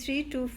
3 to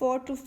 4 to